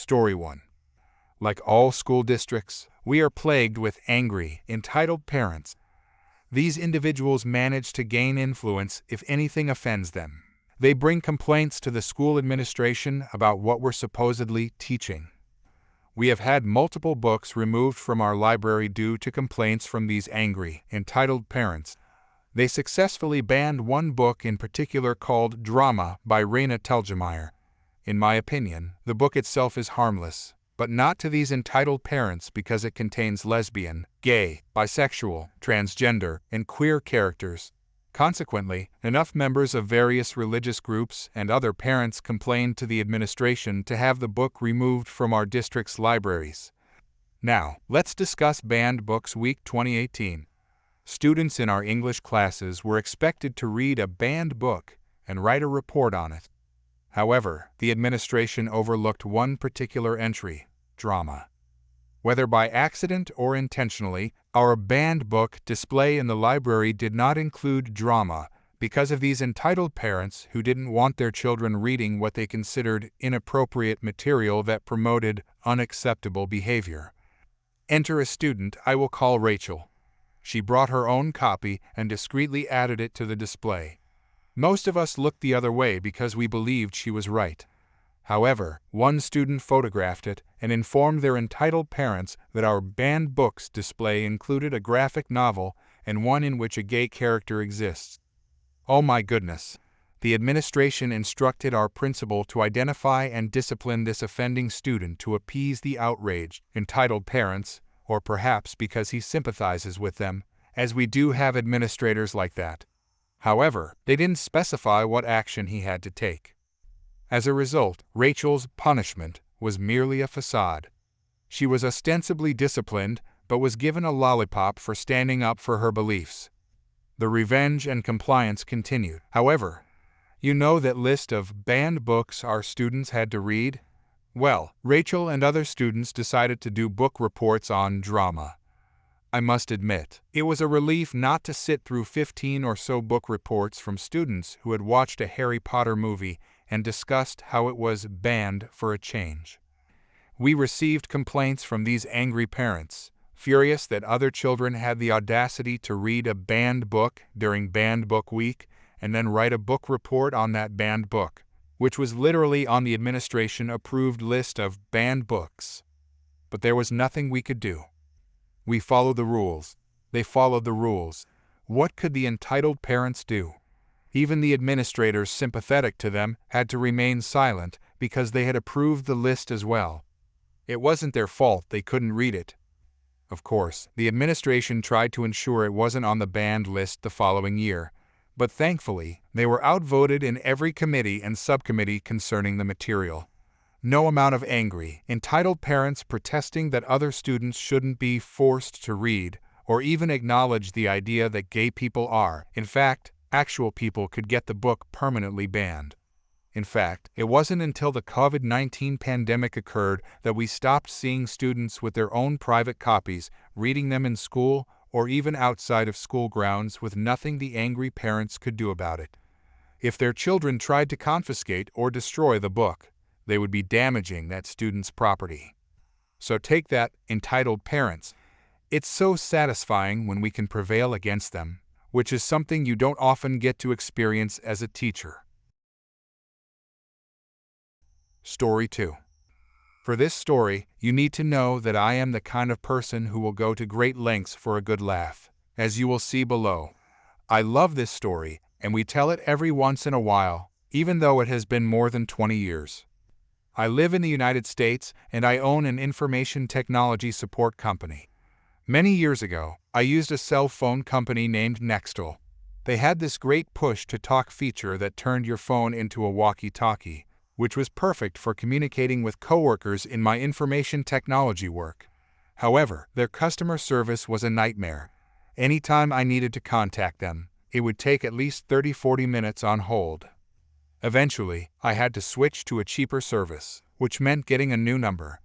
Story 1. Like all school districts, we are plagued with angry, entitled parents. These individuals manage to gain influence if anything offends them. They bring complaints to the school administration about what we're supposedly teaching. We have had multiple books removed from our library due to complaints from these angry, entitled parents. They successfully banned one book in particular called Drama by Raina Telgemeier. In my opinion, the book itself is harmless, but not to these entitled parents because it contains lesbian, gay, bisexual, transgender, and queer characters. Consequently, enough members of various religious groups and other parents complained to the administration to have the book removed from our district's libraries. Now, let's discuss Banned Books Week 2018. Students in our English classes were expected to read a banned book and write a report on it. However, the administration overlooked one particular entry: drama. Whether by accident or intentionally, our banned book display in the library did not include drama because of these entitled parents who didn't want their children reading what they considered inappropriate material that promoted unacceptable behavior. Enter a student I will call Rachel. She brought her own copy and discreetly added it to the display. Most of us looked the other way because we believed she was right. However, one student photographed it and informed their entitled parents that our banned books display included a graphic novel and one in which a gay character exists. Oh my goodness! The administration instructed our principal to identify and discipline this offending student to appease the outraged, entitled parents, or perhaps because he sympathizes with them, as we do have administrators like that. However, they didn't specify what action he had to take. As a result, Rachel's punishment was merely a facade. She was ostensibly disciplined, but was given a lollipop for standing up for her beliefs. The revenge and compliance continued. However, you know that list of banned books our students had to read? Well, Rachel and other students decided to do book reports on drama. I must admit, it was a relief not to sit through 15 or so book reports from students who had watched a Harry Potter movie and discussed how it was banned for a change. We received complaints from these angry parents, furious that other children had the audacity to read a banned book during Banned Book Week and then write a book report on that banned book, which was literally on the administration-approved list of banned books. But there was nothing we could do. We followed the rules. They followed the rules. What could the entitled parents do? Even the administrators sympathetic to them had to remain silent because they had approved the list as well. It wasn't their fault they couldn't read it. Of course, the administration tried to ensure it wasn't on the banned list the following year, but thankfully, they were outvoted in every committee and subcommittee concerning the material. No amount of angry, entitled parents protesting that other students shouldn't be forced to read or even acknowledge the idea that gay people are, in fact, actual people could get the book permanently banned. In fact, it wasn't until the COVID-19 pandemic occurred that we stopped seeing students with their own private copies, reading them in school or even outside of school grounds with nothing the angry parents could do about it. If their children tried to confiscate or destroy the book, they would be damaging that student's property. So take that, entitled parents. It's so satisfying when we can prevail against them, which is something you don't often get to experience as a teacher. Story 2. For this story, you need to know that I am the kind of person who will go to great lengths for a good laugh, as you will see below. I love this story, and we tell it every once in a while, even though it has been more than 20 years. I live in the United States, and I own an information technology support company. Many years ago, I used a cell phone company named Nextel. They had this great push-to-talk feature that turned your phone into a walkie-talkie, which was perfect for communicating with coworkers in my information technology work. However, their customer service was a nightmare. Anytime I needed to contact them, it would take at least 30-40 minutes on hold. Eventually, I had to switch to a cheaper service, which meant getting a new number.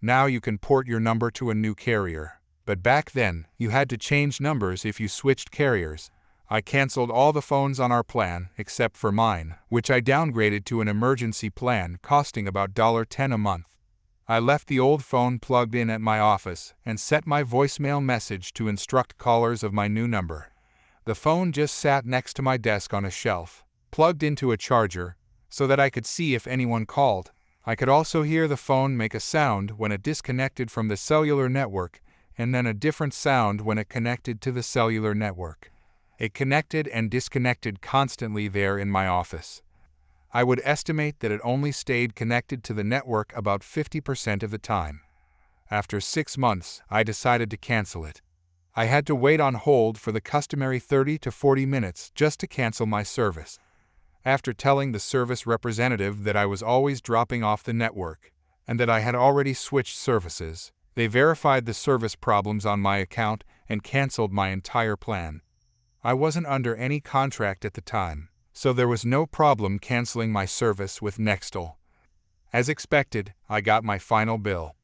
Now you can port your number to a new carrier, but back then, you had to change numbers if you switched carriers. I canceled all the phones on our plan except for mine, which I downgraded to an emergency plan costing about $10 a month. I left the old phone plugged in at my office and set my voicemail message to instruct callers of my new number. The phone just sat next to my desk on a shelf, plugged into a charger, so that I could see if anyone called. I could also hear the phone make a sound when it disconnected from the cellular network, and then a different sound when it connected to the cellular network. It connected and disconnected constantly there in my office. I would estimate that it only stayed connected to the network about 50% of the time. After 6 months, I decided to cancel it. I had to wait on hold for the customary 30 to 40 minutes just to cancel my service. After telling the service representative that I was always dropping off the network and that I had already switched services, they verified the service problems on my account and canceled my entire plan. I wasn't under any contract at the time, so there was no problem canceling my service with Nextel. As expected, I got my final bill.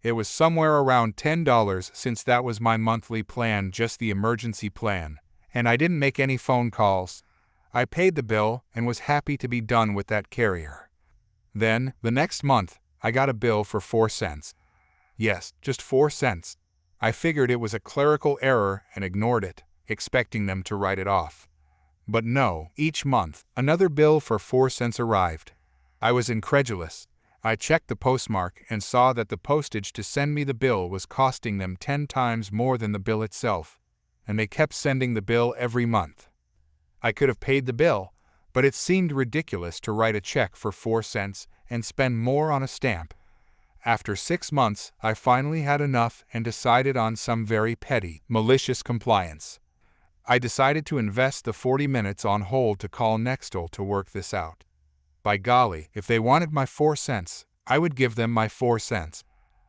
It was somewhere around $10 since that was my monthly plan, just the emergency plan, and I didn't make any phone calls. I paid the bill and was happy to be done with that carrier. Then, the next month, I got a bill for 4 cents. Yes, just 4 cents. I figured it was a clerical error and ignored it, expecting them to write it off. But no, each month, another bill for 4 cents arrived. I was incredulous. I checked the postmark and saw that the postage to send me the bill was costing them 10 times more than the bill itself, and they kept sending the bill every month. I could have paid the bill, but it seemed ridiculous to write a check for 4 cents and spend more on a stamp. After 6 months, I finally had enough and decided on some very petty, malicious compliance. I decided to invest the 40 minutes on hold to call Nextel to work this out. By golly, if they wanted my 4 cents, I would give them my 4 cents.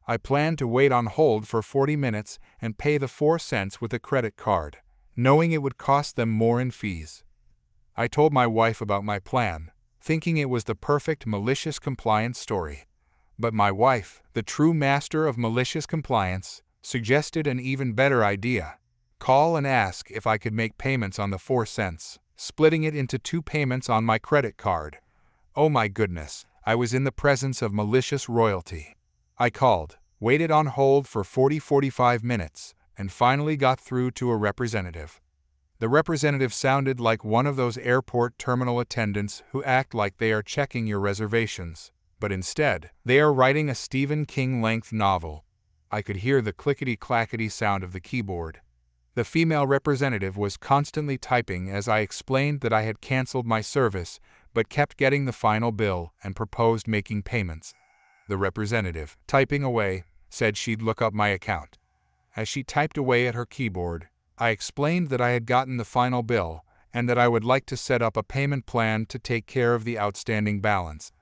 I planned to wait on hold for 40 minutes and pay the 4 cents with a credit card, knowing it would cost them more in fees. I told my wife about my plan, thinking it was the perfect malicious compliance story. But my wife, the true master of malicious compliance, suggested an even better idea. Call and ask if I could make payments on the 4 cents, splitting it into 2 payments on my credit card. Oh my goodness, I was in the presence of malicious royalty. I called, waited on hold for 45 minutes, and finally got through to a representative. The representative sounded like one of those airport terminal attendants who act like they are checking your reservations, but instead, they are writing a Stephen King-length novel. I could hear the clickety-clackety sound of the keyboard. The female representative was constantly typing as I explained that I had canceled my service, but kept getting the final bill and proposed making payments. The representative, typing away, said she'd look up my account. As she typed away at her keyboard, I explained that I had gotten the final bill and that I would like to set up a payment plan to take care of the outstanding balance.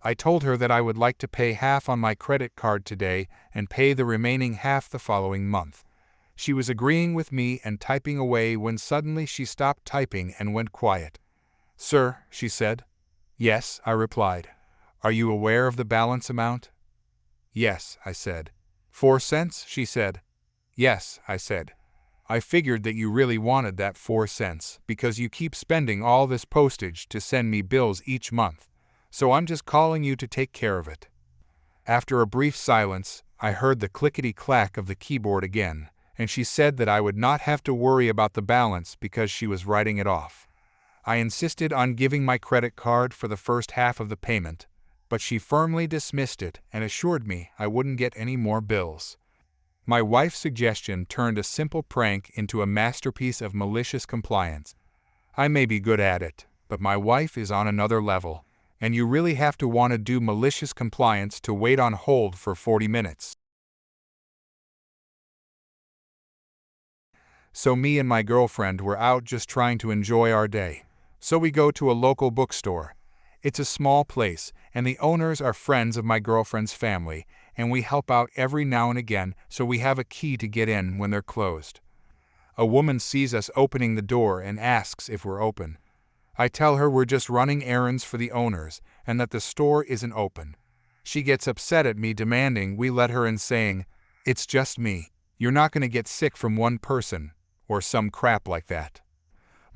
I told her that I would like to pay half on my credit card today and pay the remaining half the following month. She was agreeing with me and typing away when suddenly she stopped typing and went quiet. "Sir," she said. "Yes," I replied. "Are you aware of the balance amount?" "Yes," I said. "4 cents?" she said. "Yes," I said. "I figured that you really wanted that 4 cents because you keep spending all this postage to send me bills each month, so I'm just calling you to take care of it." After a brief silence, I heard the clickety-clack of the keyboard again, and she said that I would not have to worry about the balance because she was writing it off. I insisted on giving my credit card for the first half of the payment, but she firmly dismissed it and assured me I wouldn't get any more bills. My wife's suggestion turned a simple prank into a masterpiece of malicious compliance. I may be good at it, but my wife is on another level, and you really have to want to do malicious compliance to wait on hold for 40 minutes. So me and my girlfriend were out just trying to enjoy our day. So we go to a local bookstore. It's a small place, and the owners are friends of my girlfriend's family, and we help out every now and again so we have a key to get in when they're closed. A woman sees us opening the door and asks if we're open. I tell her we're just running errands for the owners and that the store isn't open. She gets upset at me demanding we let her in, saying, "It's just me. You're not going to get sick from one person," or some crap like that.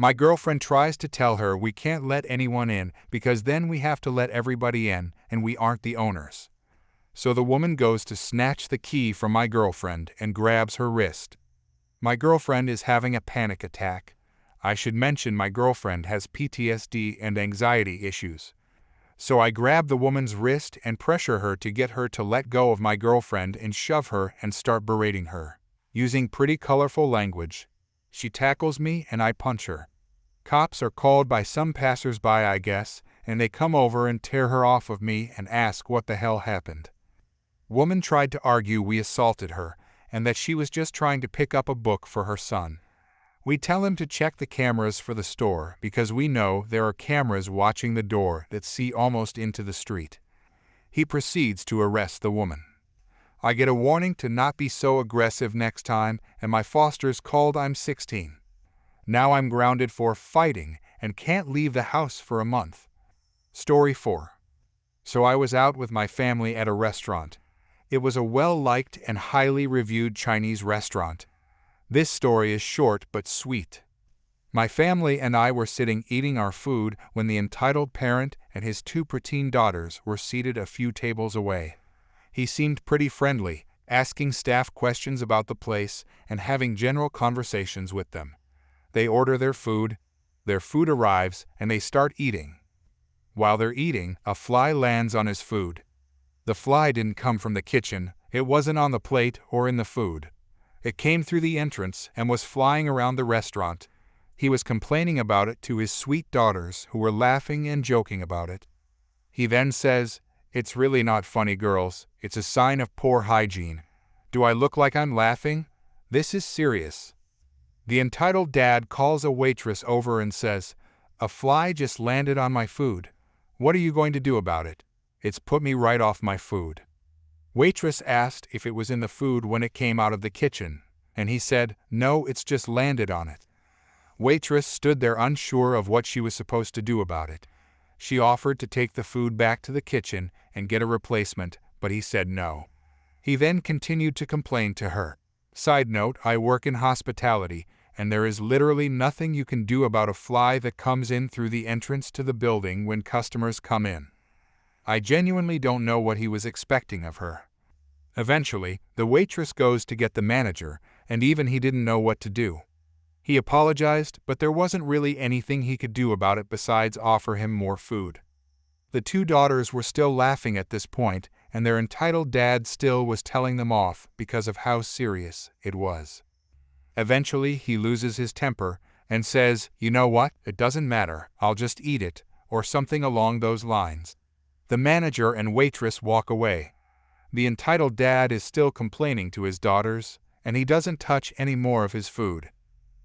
My girlfriend tries to tell her we can't let anyone in because then we have to let everybody in and we aren't the owners. So the woman goes to snatch the key from my girlfriend and grabs her wrist. My girlfriend is having a panic attack. I should mention my girlfriend has PTSD and anxiety issues. So I grab the woman's wrist and pressure her to get her to let go of my girlfriend and shove her and start berating her. Using pretty colorful language. She tackles me and I punch her. Cops are called by some passers-by, I guess, and they come over and tear her off of me and ask what the hell happened. Woman tried to argue we assaulted her and that she was just trying to pick up a book for her son. We tell him to check the cameras for the store because we know there are cameras watching the door that see almost into the street. He proceeds to arrest the woman. I get a warning to not be so aggressive next time, and my foster's called. I'm 16. Now I'm grounded for fighting and can't leave the house for a month. Story 4. So I was out with my family at a restaurant. It was a well-liked and highly reviewed Chinese restaurant. This story is short but sweet. My family and I were sitting eating our food when the entitled parent and his 2 preteen daughters were seated a few tables away. He seemed pretty friendly, asking staff questions about the place and having general conversations with them. They order their food arrives, and they start eating. While they're eating, a fly lands on his food. The fly didn't come from the kitchen, it wasn't on the plate or in the food. It came through the entrance and was flying around the restaurant. He was complaining about it to his sweet daughters, who were laughing and joking about it. He then says, "It's really not funny, girls. It's a sign of poor hygiene. Do I look like I'm laughing? This is serious." The entitled dad calls a waitress over and says, "A fly just landed on my food. What are you going to do about it? It's put me right off my food." Waitress asked if it was in the food when it came out of the kitchen, and he said, "No, it's just landed on it." Waitress stood there unsure of what she was supposed to do about it. She offered to take the food back to the kitchen and get a replacement, but he said no. He then continued to complain to her. Side note, I work in hospitality, and there is literally nothing you can do about a fly that comes in through the entrance to the building when customers come in. I genuinely don't know what he was expecting of her. Eventually, the waitress goes to get the manager, and even he didn't know what to do. He apologized, but there wasn't really anything he could do about it besides offer him more food. The 2 daughters were still laughing at this point, and their entitled dad still was telling them off because of how serious it was. Eventually, he loses his temper and says, "You know what? It doesn't matter, I'll just eat it," or something along those lines. The manager and waitress walk away. The entitled dad is still complaining to his daughters, and he doesn't touch any more of his food.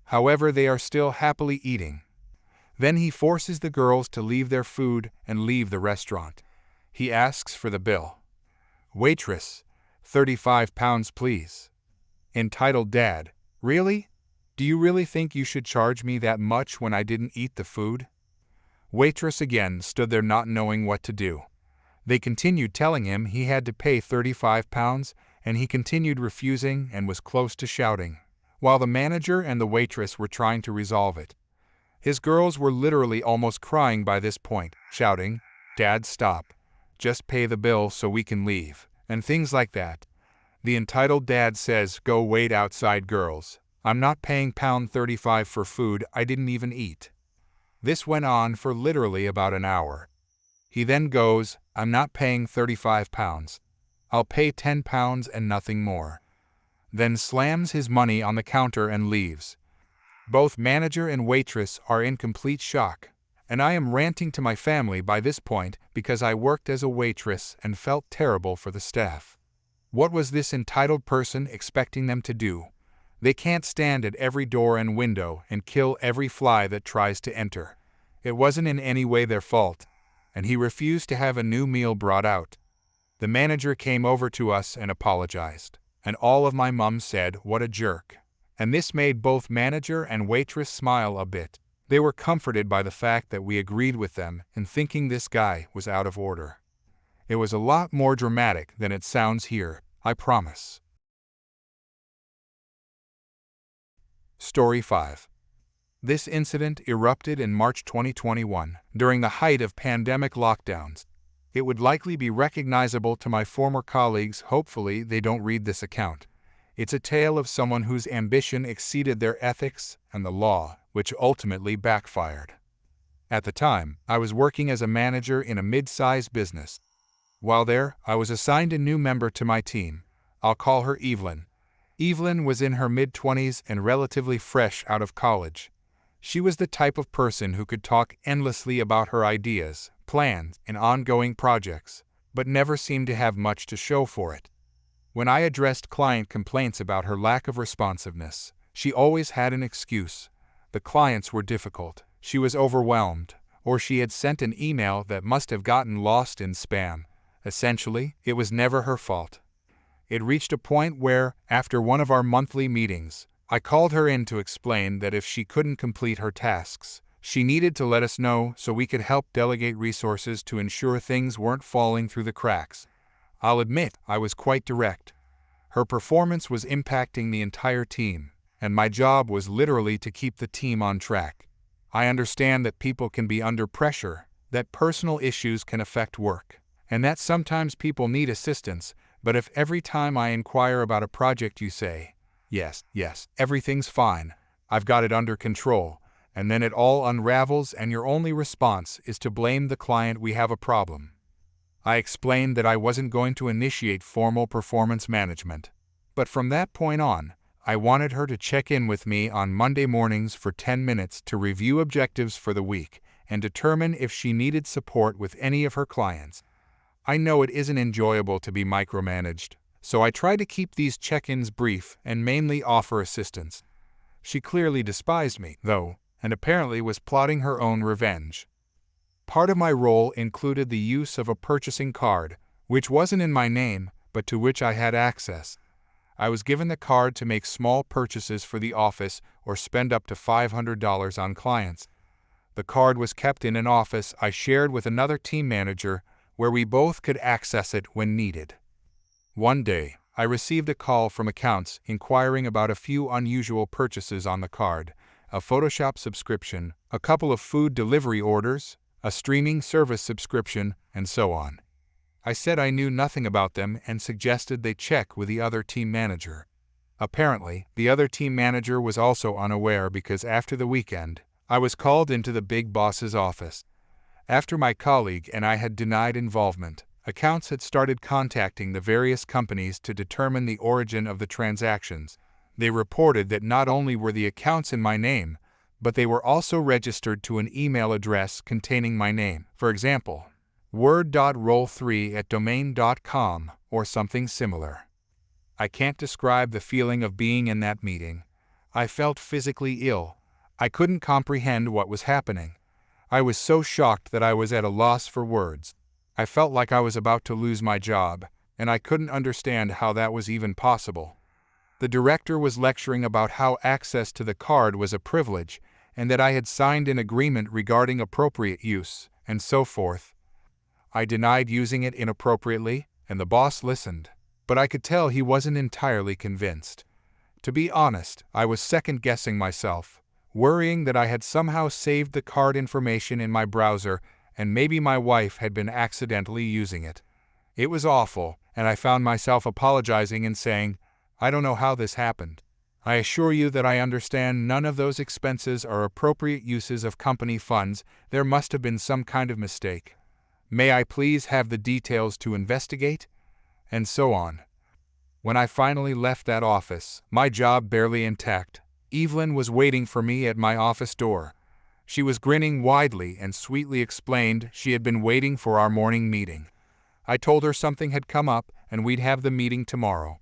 However, they are still happily eating. Then he forces the girls to leave their food and leave the restaurant. He asks for the bill. Waitress, £35 please. Entitled dad, really? Do you really think you should charge me that much when I didn't eat the food? Waitress again stood there not knowing what to do. They continued telling him he had to pay £35, and he continued refusing and was close to shouting, while the manager and the waitress were trying to resolve it. His girls were literally almost crying by this point, shouting, "Dad, stop. Just pay the bill so we can leave," and things like that. The entitled dad says, "Go wait outside, girls. I'm not paying £35 for food I didn't even eat." This went on for literally about an hour. He then goes, "I'm not paying £35. I'll pay £10 and nothing more." Then slams his money on the counter and leaves. Both manager and waitress are in complete shock, and I am ranting to my family by this point because I worked as a waitress and felt terrible for the staff. What was this entitled person expecting them to do? They can't stand at every door and window and kill every fly that tries to enter. It wasn't in any way their fault, and he refused to have a new meal brought out. The manager came over to us and apologized, and all of my mom said, "What a jerk." And this made both manager and waitress smile a bit. They were comforted by the fact that we agreed with them in thinking this guy was out of order. It was a lot more dramatic than it sounds here, I promise. Story 5. This incident erupted in March 2021, during the height of pandemic lockdowns. It would likely be recognizable to my former colleagues. Hopefully, they don't read this account. It's a tale of someone whose ambition exceeded their ethics and the law, which ultimately backfired. At the time, I was working as a manager in a mid-sized business. While there, I was assigned a new member to my team. I'll call her Evelyn. Evelyn was in her mid-20s and relatively fresh out of college. She was the type of person who could talk endlessly about her ideas, plans, and ongoing projects, but never seemed to have much to show for it. When I addressed client complaints about her lack of responsiveness, she always had an excuse. The clients were difficult, she was overwhelmed, or she had sent an email that must have gotten lost in spam. Essentially, it was never her fault. It reached a point where, after one of our monthly meetings, I called her in to explain that if she couldn't complete her tasks, she needed to let us know so we could help delegate resources to ensure things weren't falling through the cracks. I'll admit, I was quite direct. Her performance was impacting the entire team, and my job was literally to keep the team on track. I understand that people can be under pressure, that personal issues can affect work, and that sometimes people need assistance, but if every time I inquire about a project you say, yes, everything's fine, I've got it under control, and then it all unravels and your only response is to blame the client, we have a problem. I explained that I wasn't going to initiate formal performance management, but from that point on, I wanted her to check in with me on Monday mornings for 10 minutes to review objectives for the week and determine if she needed support with any of her clients. I know it isn't enjoyable to be micromanaged, so I try to keep these check-ins brief and mainly offer assistance. She clearly despised me, though, and apparently was plotting her own revenge. Part of my role included the use of a purchasing card, which wasn't in my name, but to which I had access. I was given the card to make small purchases for the office or spend up to $500 on clients. The card was kept in an office I shared with another team manager where we both could access it when needed. One day, I received a call from accounts inquiring about a few unusual purchases on the card, a Photoshop subscription, a couple of food delivery orders, a streaming service subscription, and so on. I said I knew nothing about them and suggested they check with the other team manager. Apparently, the other team manager was also unaware because after the weekend, I was called into the big boss's office. After my colleague and I had denied involvement, accounts had started contacting the various companies to determine the origin of the transactions. They reported that not only were the accounts in my name, but they were also registered to an email address containing my name. For example, word.roll3@domain.com or something similar. I can't describe the feeling of being in that meeting. I felt physically ill. I couldn't comprehend what was happening. I was so shocked that I was at a loss for words. I felt like I was about to lose my job, and I couldn't understand how that was even possible. The director was lecturing about how access to the card was a privilege and that I had signed an agreement regarding appropriate use, and so forth. I denied using it inappropriately, and the boss listened, but I could tell he wasn't entirely convinced. To be honest, I was second-guessing myself, worrying that I had somehow saved the card information in my browser and maybe my wife had been accidentally using it. It was awful, and I found myself apologizing and saying, I don't know how this happened. I assure you that I understand none of those expenses are appropriate uses of company funds. There must have been some kind of mistake. May I please have the details to investigate? And so on. When I finally left that office, my job barely intact, Evelyn was waiting for me at my office door. She was grinning widely and sweetly explained she had been waiting for our morning meeting. I told her something had come up and we'd have the meeting tomorrow.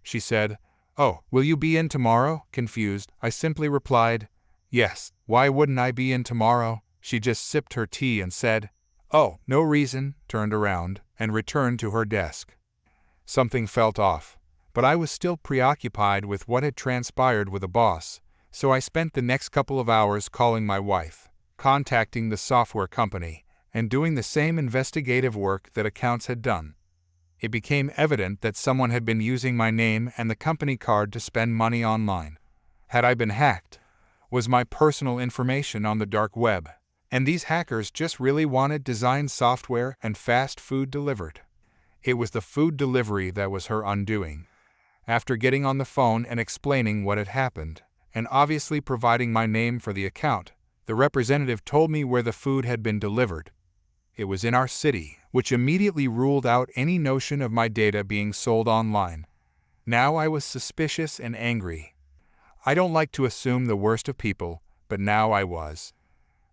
She said, "Oh, will you be in tomorrow?" Confused, I simply replied, "Yes, why wouldn't I be in tomorrow?" She just sipped her tea and said, "Oh, no reason," turned around, and returned to her desk. Something felt off, but I was still preoccupied with what had transpired with the boss, so I spent the next couple of hours calling my wife, contacting the software company, and doing the same investigative work that accounts had done. It became evident that someone had been using my name and the company card to spend money online. Had I been hacked? Was my personal information on the dark web? And these hackers just really wanted design software and fast food delivered. It was the food delivery that was her undoing. After getting on the phone and explaining what had happened, and obviously providing my name for the account, the representative told me where the food had been delivered. It was in our city, which immediately ruled out any notion of my data being sold online. Now I was suspicious and angry. I don't like to assume the worst of people, but now I was.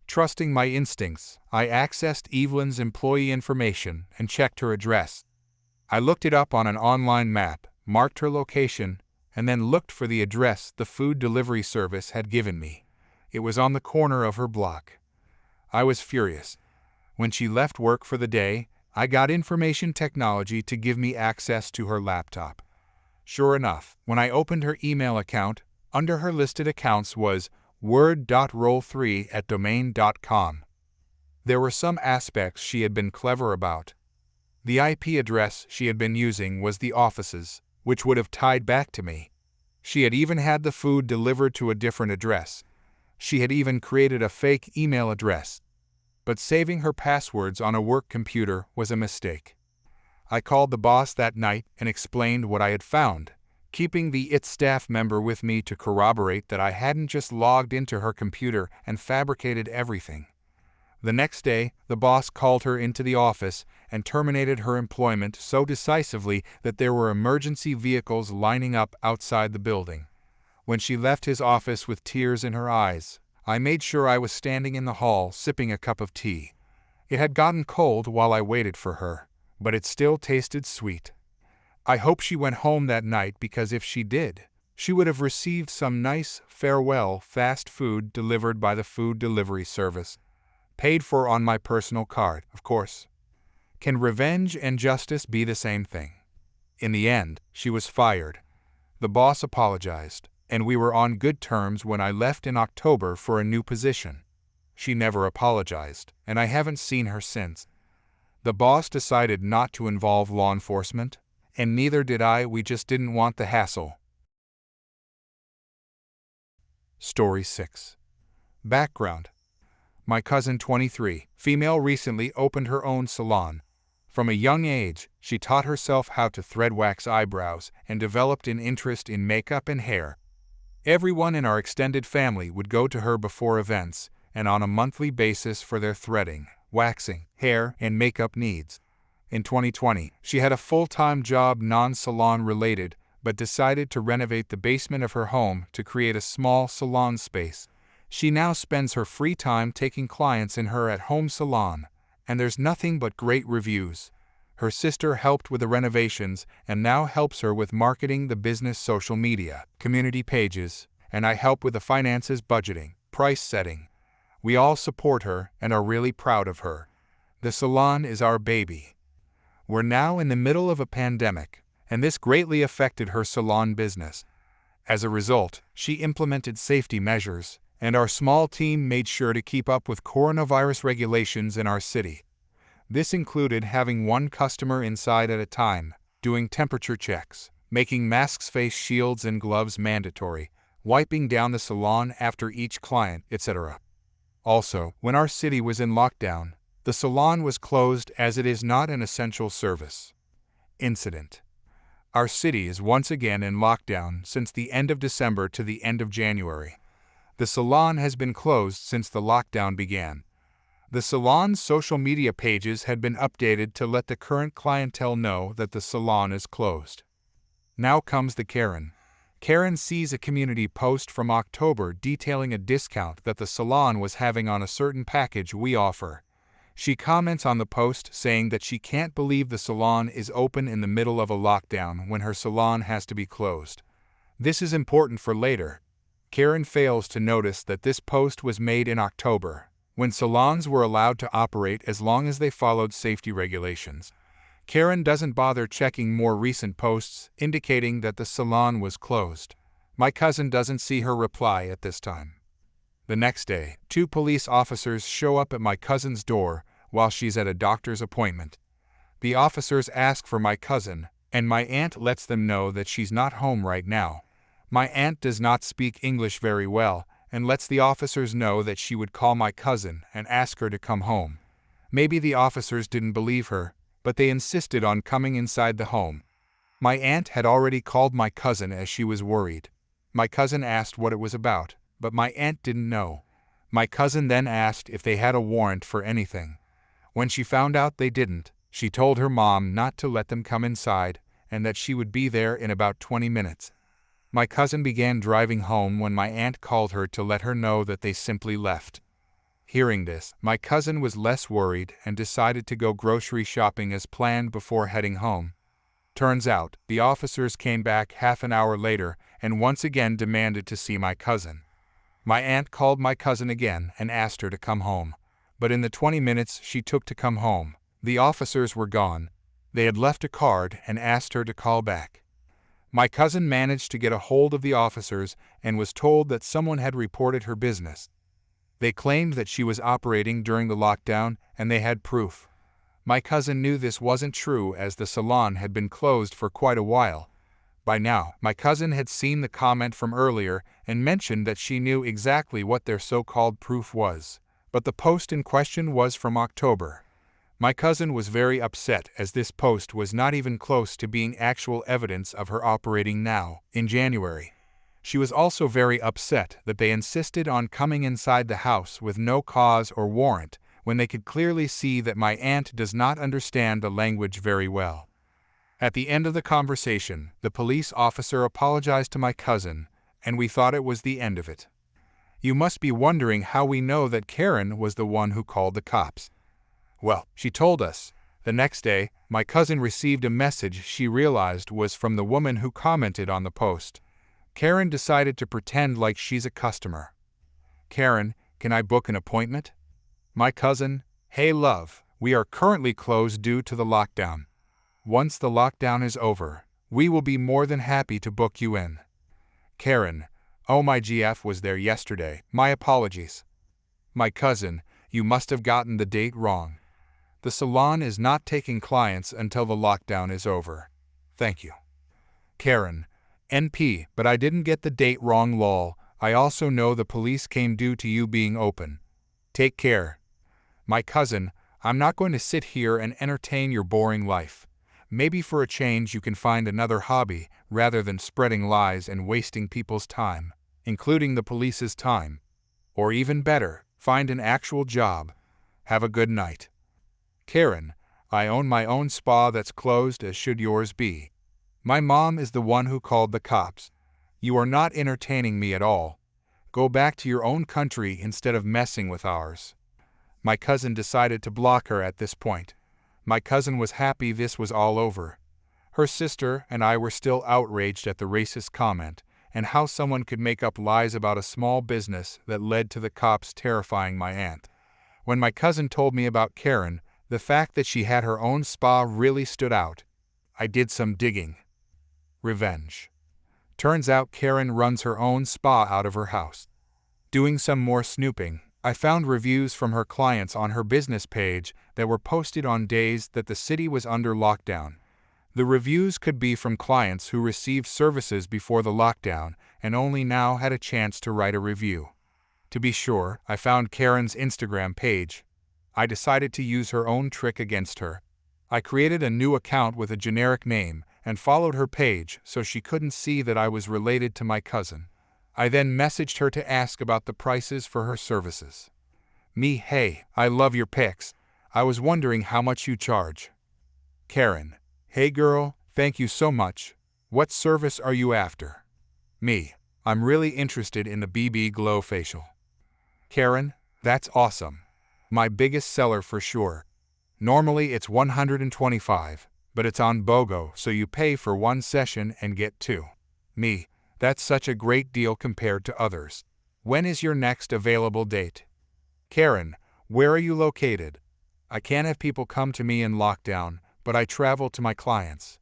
Trusting my instincts, I accessed Evelyn's employee information and checked her address. I looked it up on an online map, marked her location, and then looked for the address the food delivery service had given me. It was on the corner of her block. I was furious. When she left work for the day, I got information technology to give me access to her laptop. Sure enough, when I opened her email account, under her listed accounts was word.roll3@domain.com. There were some aspects she had been clever about. The IP address she had been using was the office's, which would have tied back to me. She had even had the food delivered to a different address. She had even created a fake email address. But saving her passwords on a work computer was a mistake. I called the boss that night and explained what I had found, keeping the IT staff member with me to corroborate that I hadn't just logged into her computer and fabricated everything. The next day, the boss called her into the office and terminated her employment so decisively that there were emergency vehicles lining up outside the building. When she left his office with tears in her eyes, I made sure I was standing in the hall sipping a cup of tea. It had gotten cold while I waited for her, but it still tasted sweet. I hope she went home that night because if she did, she would have received some nice farewell fast food delivered by the food delivery service. Paid for on my personal card, of course. Can revenge and justice be the same thing? In the end, she was fired. The boss apologized, and we were on good terms when I left in October for a new position. She never apologized, and I haven't seen her since. The boss decided not to involve law enforcement, and neither did I. We just didn't want the hassle. Story 6. Background. My cousin 23, female, recently opened her own salon. From a young age, she taught herself how to thread wax eyebrows and developed an interest in makeup and hair. Everyone in our extended family would go to her before events and on a monthly basis for their threading, waxing, hair, and makeup needs. In 2020, she had a full-time job non-salon related, but decided to renovate the basement of her home to create a small salon space. She now spends her free time taking clients in her at-home salon, and there's nothing but great reviews. Her sister helped with the renovations and now helps her with marketing the business social media, community pages, and I help with the finances, budgeting, price setting. We all support her and are really proud of her. The salon is our baby. We're now in the middle of a pandemic, and this greatly affected her salon business. As a result, she implemented safety measures, and our small team made sure to keep up with coronavirus regulations in our city. This included having one customer inside at a time, doing temperature checks, making masks, face shields, and gloves mandatory, wiping down the salon after each client, etc. Also, when our city was in lockdown, the salon was closed as it is not an essential service. Incident. Our city is once again in lockdown since the end of December to the end of January. The salon has been closed since the lockdown began. The salon's social media pages had been updated to let the current clientele know that the salon is closed. Now comes the Karen. Karen sees a community post from October detailing a discount that the salon was having on a certain package we offer. She comments on the post saying that she can't believe the salon is open in the middle of a lockdown when her salon has to be closed. This is important for later. Karen fails to notice that this post was made in October, when salons were allowed to operate as long as they followed safety regulations. Karen doesn't bother checking more recent posts indicating that the salon was closed. My cousin doesn't see her reply at this time. The next day, 2 police officers show up at my cousin's door while she's at a doctor's appointment. The officers ask for my cousin, and my aunt lets them know that she's not home right now. My aunt does not speak English very well, and lets the officers know that she would call my cousin and ask her to come home. Maybe the officers didn't believe her, but they insisted on coming inside the home. My aunt had already called my cousin as she was worried. My cousin asked what it was about, but my aunt didn't know. My cousin then asked if they had a warrant for anything. When she found out they didn't, she told her mom not to let them come inside and that she would be there in about 20 minutes. My cousin began driving home when my aunt called her to let her know that they simply left. Hearing this, my cousin was less worried and decided to go grocery shopping as planned before heading home. Turns out, the officers came back half an hour later and once again demanded to see my cousin. My aunt called my cousin again and asked her to come home. But in the 20 minutes she took to come home, the officers were gone. They had left a card and asked her to call back. My cousin managed to get a hold of the officers and was told that someone had reported her business. They claimed that she was operating during the lockdown and they had proof. My cousin knew this wasn't true as the salon had been closed for quite a while. By now, my cousin had seen the comment from earlier and mentioned that she knew exactly what their so-called proof was. But the post in question was from October. My cousin was very upset as this post was not even close to being actual evidence of her operating now, in January. She was also very upset that they insisted on coming inside the house with no cause or warrant when they could clearly see that my aunt does not understand the language very well. At the end of the conversation, the police officer apologized to my cousin, and we thought it was the end of it. You must be wondering how we know that Karen was the one who called the cops. Well, she told us. The next day, my cousin received a message she realized was from the woman who commented on the post. Karen decided to pretend like she's a customer. Karen, can I book an appointment? My cousin, hey love, we are currently closed due to the lockdown. Once the lockdown is over, we will be more than happy to book you in. Karen, oh my GF was there yesterday, my apologies. My cousin, you must have gotten the date wrong. The salon is not taking clients until the lockdown is over. Thank you. Karen, NP, but I didn't get the date wrong lol. I also know the police came due to you being open. Take care. My cousin, I'm not going to sit here and entertain your boring life. Maybe for a change you can find another hobby rather than spreading lies and wasting people's time, including the police's time. Or even better, find an actual job. Have a good night. Karen, I own my own spa that's closed as should yours be. My mom is the one who called the cops. You are not entertaining me at all. Go back to your own country instead of messing with ours. My cousin decided to block her at this point. My cousin was happy this was all over. Her sister and I were still outraged at the racist comment and how someone could make up lies about a small business that led to the cops terrifying my aunt. When my cousin told me about Karen, the fact that she had her own spa really stood out. I did some digging. Revenge. Turns out Karen runs her own spa out of her house. Doing some more snooping, I found reviews from her clients on her business page that were posted on days that the city was under lockdown. The reviews could be from clients who received services before the lockdown and only now had a chance to write a review. To be sure, I found Karen's Instagram page. I decided to use her own trick against her. I created a new account with a generic name and followed her page so she couldn't see that I was related to my cousin. I then messaged her to ask about the prices for her services. Me, hey, I love your pics. I was wondering how much you charge. Karen, hey girl, thank you so much. What service are you after? Me, I'm really interested in the BB Glow facial. Karen, that's awesome. My biggest seller for sure. Normally it's $125, but it's on BOGO, so you pay for one session and get two. Me, that's such a great deal compared to others. When is your next available date? Karen, where are you located? I can't have people come to me in lockdown, but I travel to my clients.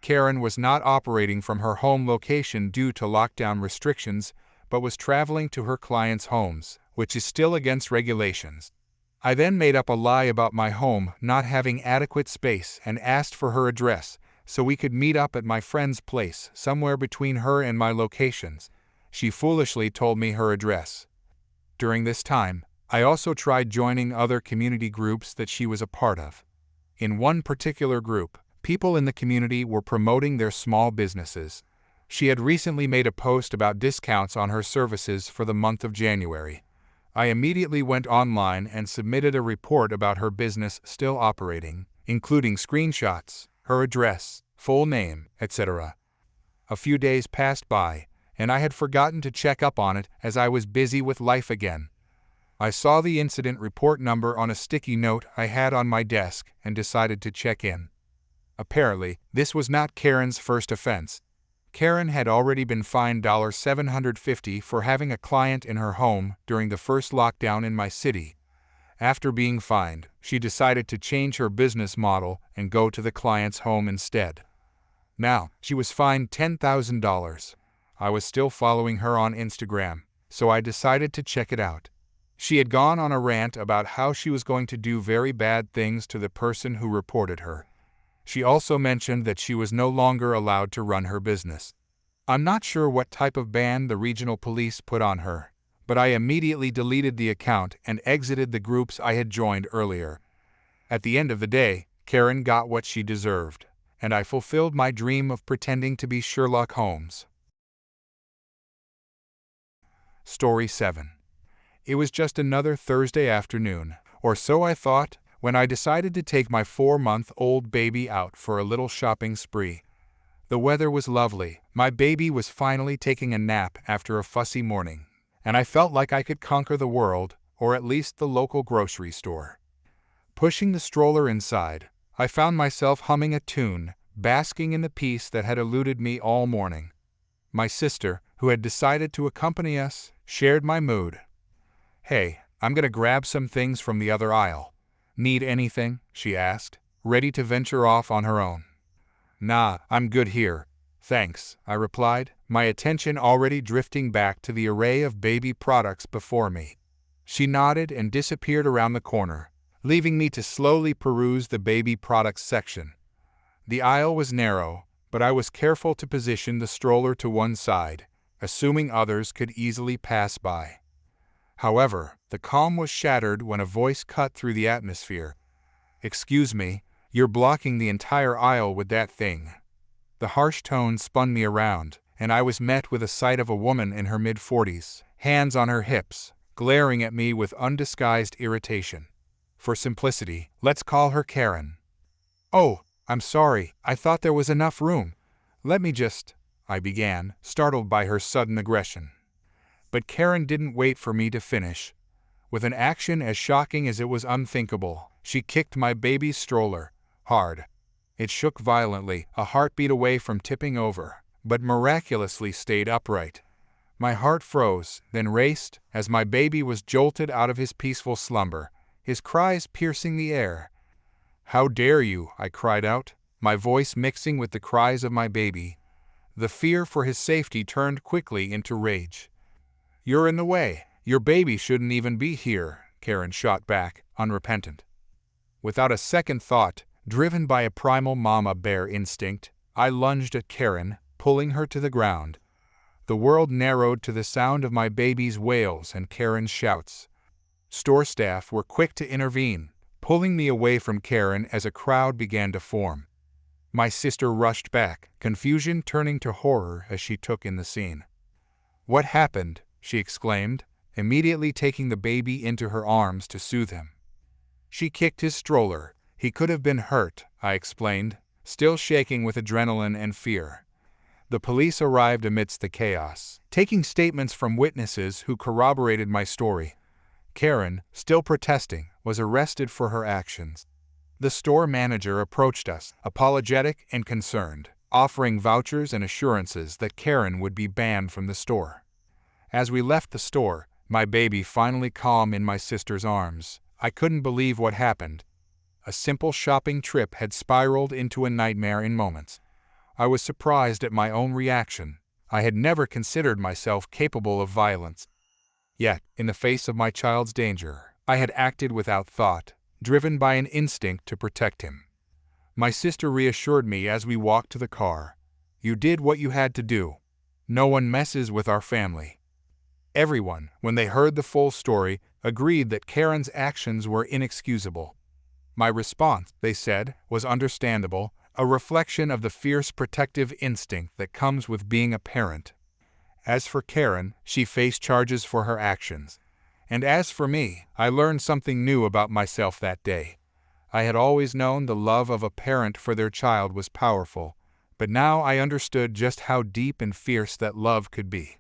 Karen was not operating from her home location due to lockdown restrictions, but was traveling to her clients' homes, which is still against regulations. I then made up a lie about my home not having adequate space and asked for her address so we could meet up at my friend's place somewhere between her and my locations. She foolishly told me her address. During this time, I also tried joining other community groups that she was a part of. In one particular group, people in the community were promoting their small businesses. She had recently made a post about discounts on her services for the month of January. I immediately went online and submitted a report about her business still operating, including screenshots, her address, full name, etc. A few days passed by, and I had forgotten to check up on it as I was busy with life again. I saw the incident report number on a sticky note I had on my desk and decided to check in. Apparently, this was not Karen's first offense. Karen had already been fined $750 for having a client in her home during the first lockdown in my city. After being fined, she decided to change her business model and go to the client's home instead. Now, she was fined $10,000. I was still following her on Instagram, so I decided to check it out. She had gone on a rant about how she was going to do very bad things to the person who reported her. She also mentioned that she was no longer allowed to run her business. I'm not sure what type of ban the regional police put on her, but I immediately deleted the account and exited the groups I had joined earlier. At the end of the day, Karen got what she deserved, and I fulfilled my dream of pretending to be Sherlock Holmes. Story 7. It was just another Thursday afternoon, or so I thought, when I decided to take my 4-month-old baby out for a little shopping spree. The weather was lovely, my baby was finally taking a nap after a fussy morning, and I felt like I could conquer the world, or at least the local grocery store. Pushing the stroller inside, I found myself humming a tune, basking in the peace that had eluded me all morning. My sister, who had decided to accompany us, shared my mood. "Hey, I'm gonna grab some things from the other aisle. Need anything?" she asked, ready to venture off on her own. "Nah, I'm good here. Thanks," I replied, my attention already drifting back to the array of baby products before me. She nodded and disappeared around the corner, leaving me to slowly peruse the baby products section. The aisle was narrow, but I was careful to position the stroller to one side, assuming others could easily pass by. However, the calm was shattered when a voice cut through the atmosphere. "Excuse me, you're blocking the entire aisle with that thing." The harsh tone spun me around, and I was met with a sight of a woman in her mid-40s, hands on her hips, glaring at me with undisguised irritation. For simplicity, let's call her Karen. "Oh, I'm sorry, I thought there was enough room. Let me just," I began, startled by her sudden aggression. But Karen didn't wait for me to finish. With an action as shocking as it was unthinkable, she kicked my baby's stroller, hard. It shook violently, a heartbeat away from tipping over, but miraculously stayed upright. My heart froze, then raced, as my baby was jolted out of his peaceful slumber, his cries piercing the air. "How dare you!" I cried out, my voice mixing with the cries of my baby. The fear for his safety turned quickly into rage. "You're in the way. Your baby shouldn't even be here," Karen shot back, unrepentant. Without a second thought, driven by a primal mama bear instinct, I lunged at Karen, pulling her to the ground. The world narrowed to the sound of my baby's wails and Karen's shouts. Store staff were quick to intervene, pulling me away from Karen as a crowd began to form. My sister rushed back, confusion turning to horror as she took in the scene. "What happened?" she exclaimed, immediately taking the baby into her arms to soothe him. "She kicked his stroller. He could have been hurt," I explained, still shaking with adrenaline and fear. The police arrived amidst the chaos, taking statements from witnesses who corroborated my story. Karen, still protesting, was arrested for her actions. The store manager approached us, apologetic and concerned, offering vouchers and assurances that Karen would be banned from the store. As we left the store, my baby finally calm in my sister's arms, I couldn't believe what happened. A simple shopping trip had spiraled into a nightmare in moments. I was surprised at my own reaction. I had never considered myself capable of violence. Yet, in the face of my child's danger, I had acted without thought, driven by an instinct to protect him. My sister reassured me as we walked to the car. "You did what you had to do." No one messes with our family. Everyone, when they heard the full story, agreed that Karen's actions were inexcusable. My response, they said, was understandable, a reflection of the fierce protective instinct that comes with being a parent. As for Karen, she faced charges for her actions. And as for me, I learned something new about myself that day. I had always known the love of a parent for their child was powerful, but now I understood just how deep and fierce that love could be.